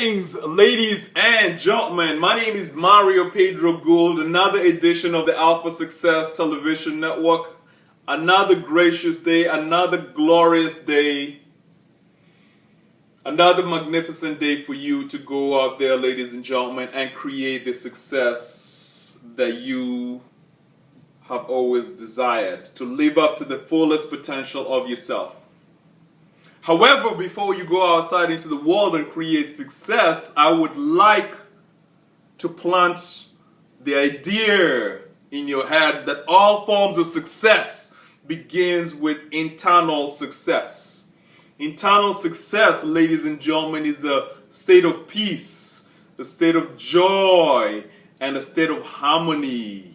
Greetings, ladies and gentlemen. My name is Mario Pedro Gould. Another edition of the Alpha Success Television Network. Another gracious day, another glorious day, another magnificent day for you to go out there, ladies and gentlemen, and create the success that you have always desired, to live up to the fullest potential of yourself. However, before you go outside into the world and create success, I would like to plant the idea in your head that all forms of success begins with internal success. Internal success, ladies and gentlemen, is a state of peace, a state of joy, and a state of harmony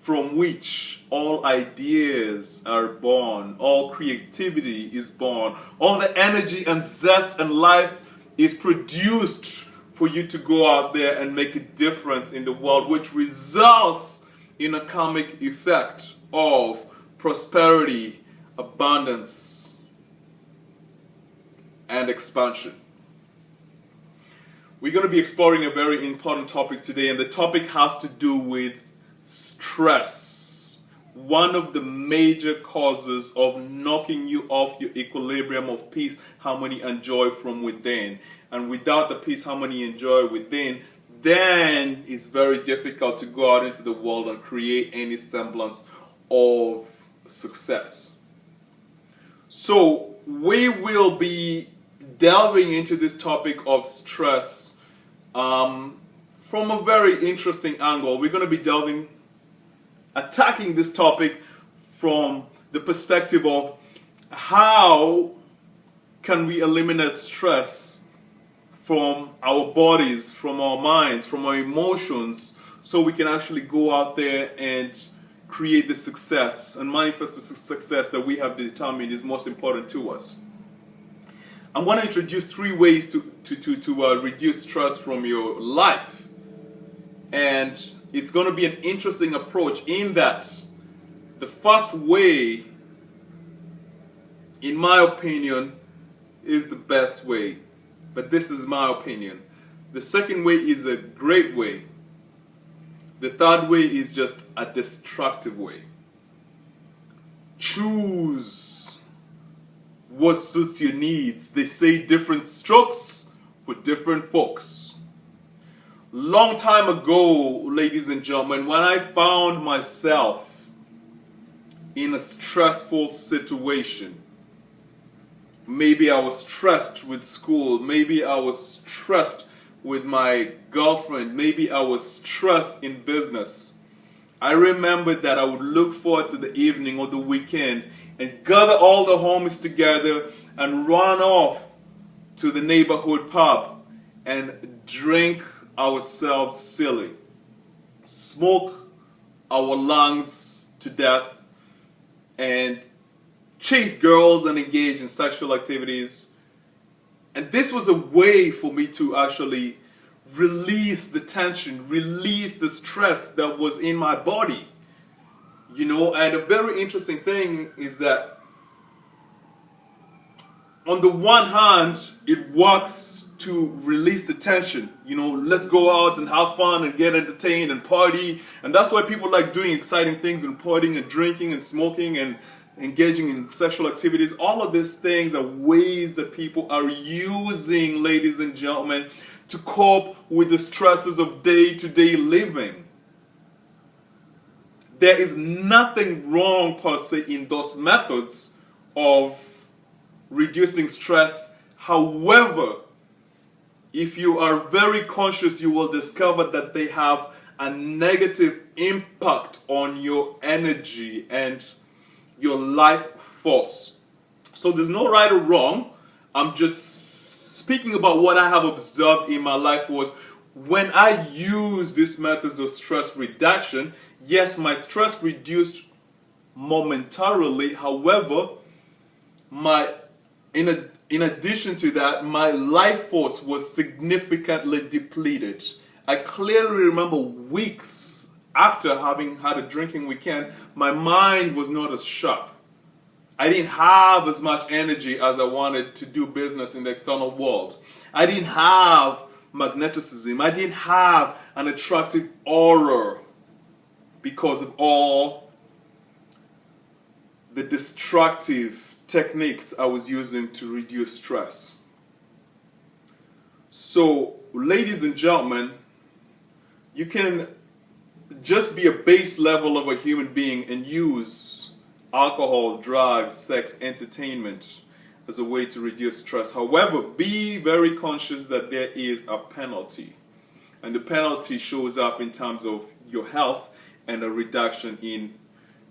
from which all ideas are born, all creativity is born, all the energy and zest and life is produced for you to go out there and make a difference in the world, which results in a karmic effect of prosperity, abundance, and expansion. We're going to be exploring a very important topic today, and the topic has to do with stress. One of the major causes of knocking you off your equilibrium of peace, harmony, and joy from within. And without the peace, harmony, and joy within, then it's very difficult to go out into the world and create any semblance of success. So we will be delving into this topic of stress from a very interesting angle. We're going to be attacking this topic from the perspective of how can we eliminate stress from our bodies, from our minds, from our emotions, so we can actually go out there and create the success and manifest the success that we have determined is most important to us. I'm going to introduce 3 ways to reduce stress from your life. And it's going to be an interesting approach in that the first way, in my opinion, is the best way. But this is my opinion. The second way is a great way. The third way is just a destructive way. Choose what suits your needs. They say different strokes for different folks. Long time ago, ladies and gentlemen, when I found myself in a stressful situation, maybe I was stressed with school, maybe I was stressed with my girlfriend, maybe I was stressed in business, I remembered that I would look forward to the evening or the weekend and gather all the homies together and run off to the neighborhood pub and drink ourselves silly, smoke our lungs to death, and chase girls and engage in sexual activities. And this was a way for me to actually release the tension, release the stress that was in my body. You know, and a very interesting thing is that on the one hand, it works to release the tension. You know, let's go out and have fun and get entertained and party. And that's why people like doing exciting things and partying and drinking and smoking and engaging in sexual activities. All of these things are ways that people are using, ladies and gentlemen, to cope with the stresses of day-to-day living. There is nothing wrong per se in those methods of reducing stress. However, if you are very conscious, you will discover that they have a negative impact on your energy and your life force. So there's no right or wrong. I'm just speaking about what I have observed in my life was when I use these methods of stress reduction, yes, my stress reduced momentarily. However, in addition to that, my life force was significantly depleted. I clearly remember weeks after having had a drinking weekend, my mind was not as sharp. I didn't have as much energy as I wanted to do business in the external world. I didn't have magneticism. I didn't have an attractive aura because of all the destructive techniques I was using to reduce stress. So, ladies and gentlemen, you can just be a base level of a human being and use alcohol, drugs, sex, entertainment as a way to reduce stress. However, be very conscious that there is a penalty. And the penalty shows up in terms of your health and a reduction in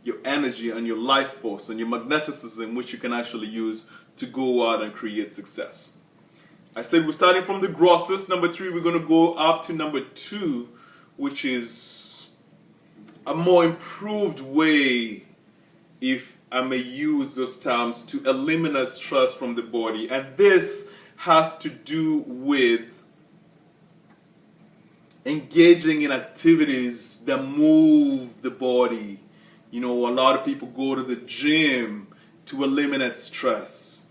your energy and your life force and your magneticism, which you can actually use to go out and create success. I said we're starting from the grossest. Number 3, we're going to go up to number 2, which is a more improved way, if I may use those terms, to eliminate stress from the body. And this has to do with engaging in activities that move the body. You know, a lot of people go to the gym to eliminate stress.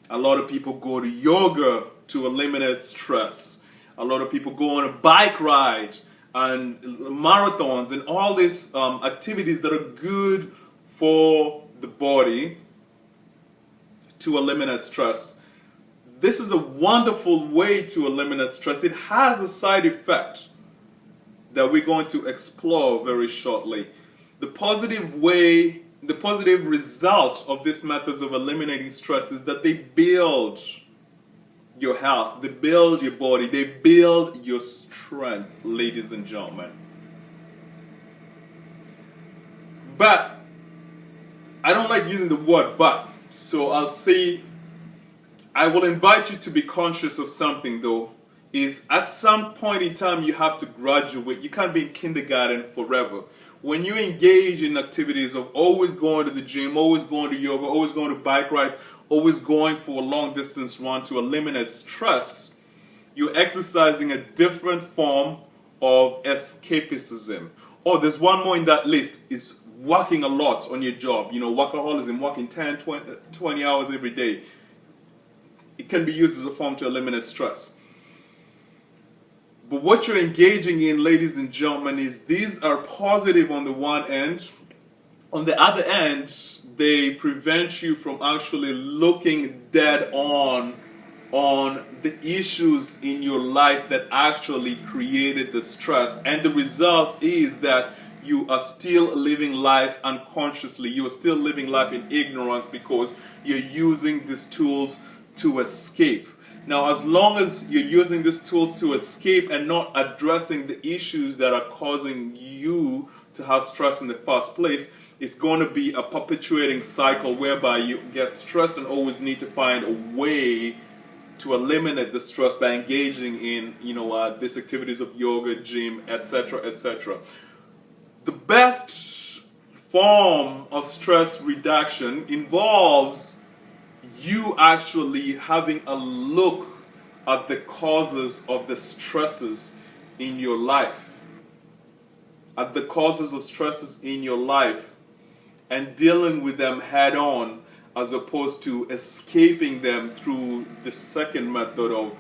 A lot of people go to yoga to eliminate stress. A lot of people go on a bike ride and marathons and all these activities that are good for the body to eliminate stress. This is a wonderful way to eliminate stress. It has a side effect that we're going to explore very shortly. The positive result of these methods of eliminating stress is that they build your health, they build your body, they build your strength, ladies and gentlemen. But I don't like using the word but, so I'll say I will invite you to be conscious of something though, is at some point in time you have to graduate. You can't be in kindergarten forever. When you engage in activities of always going to the gym, always going to yoga, always going to bike rides, always going for a long distance run to eliminate stress, you're exercising a different form of escapism. Oh, there's one more in that list, is working a lot on your job. You know, workaholism, working 10, 20 hours every day. It can be used as a form to eliminate stress. But what you're engaging in, ladies and gentlemen, is these are positive on the one end. On the other end, they prevent you from actually looking dead on the issues in your life that actually created the stress. And the result is that you are still living life unconsciously. You are still living life in ignorance because you're using these tools to escape. Now, as long as you're using these tools to escape and not addressing the issues that are causing you to have stress in the first place, it's going to be a perpetuating cycle whereby you get stressed and always need to find a way to eliminate the stress by engaging in, these activities of yoga, gym, etc., etc. The best form of stress reduction involves you actually having a look at the causes of the stresses in your life. At the causes of stresses in your life and dealing with them head on, as opposed to escaping them through the second method of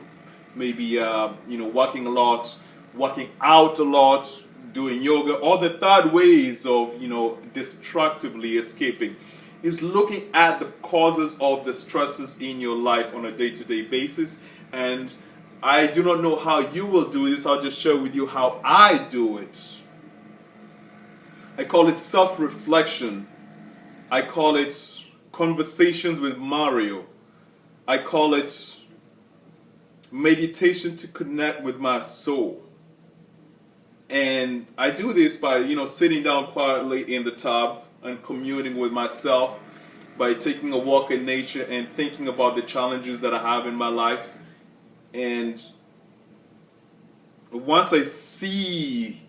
maybe working a lot, working out a lot, doing yoga, or the third ways of destructively escaping. Is looking at the causes of the stresses in your life on a day-to-day basis. And I do not know how you will do this. I'll just share with you how I do it. I call it self-reflection. I call it conversations with Mario. I call it meditation to connect with my soul. And I do this by, sitting down quietly in the tub and communing with myself, by taking a walk in nature and thinking about the challenges that I have in my life. And once I see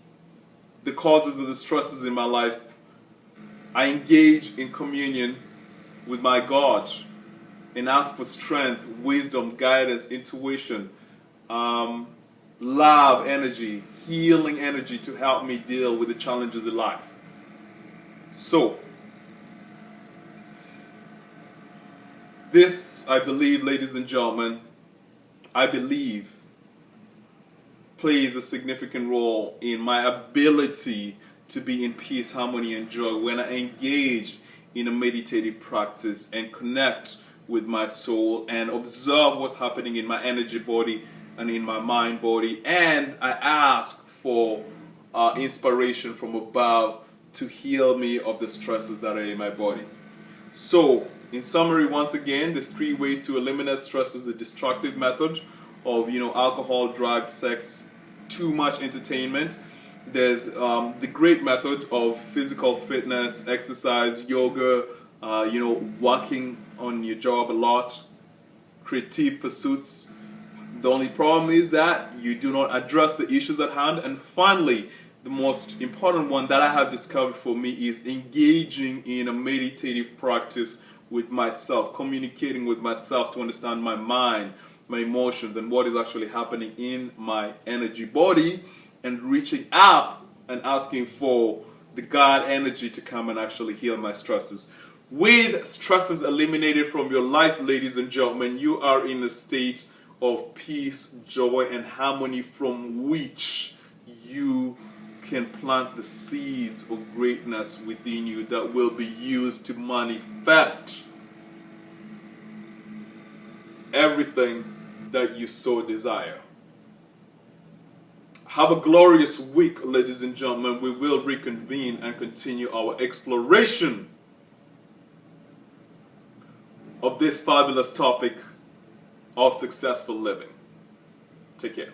the causes of the stresses in my life, I engage in communion with my God and ask for strength, wisdom, guidance, intuition, love energy, healing energy to help me deal with the challenges in life. So, This, I believe, ladies and gentlemen, I believe plays a significant role in my ability to be in peace, harmony, and joy when I engage in a meditative practice and connect with my soul and observe what's happening in my energy body and in my mind body, and I ask for inspiration from above to heal me of the stresses that are in my body. So, in summary, once again, there's 3 ways to eliminate stress: is the destructive method of alcohol, drugs, sex, too much entertainment. There's the great method of physical fitness, exercise, yoga, working on your job a lot, creative pursuits. The only problem is that you do not address the issues at hand. And finally, the most important one that I have discovered for me is engaging in a meditative practice with myself, communicating with myself to understand my mind, my emotions, and what is actually happening in my energy body, and reaching out and asking for the God energy to come and actually heal my stresses. With stresses eliminated from your life, ladies and gentlemen, you are in a state of peace, joy, and harmony from which you can plant the seeds of greatness within you that will be used to manifest everything that you so desire. Have a glorious week, ladies and gentlemen. We will reconvene and continue our exploration of this fabulous topic of successful living. Take care.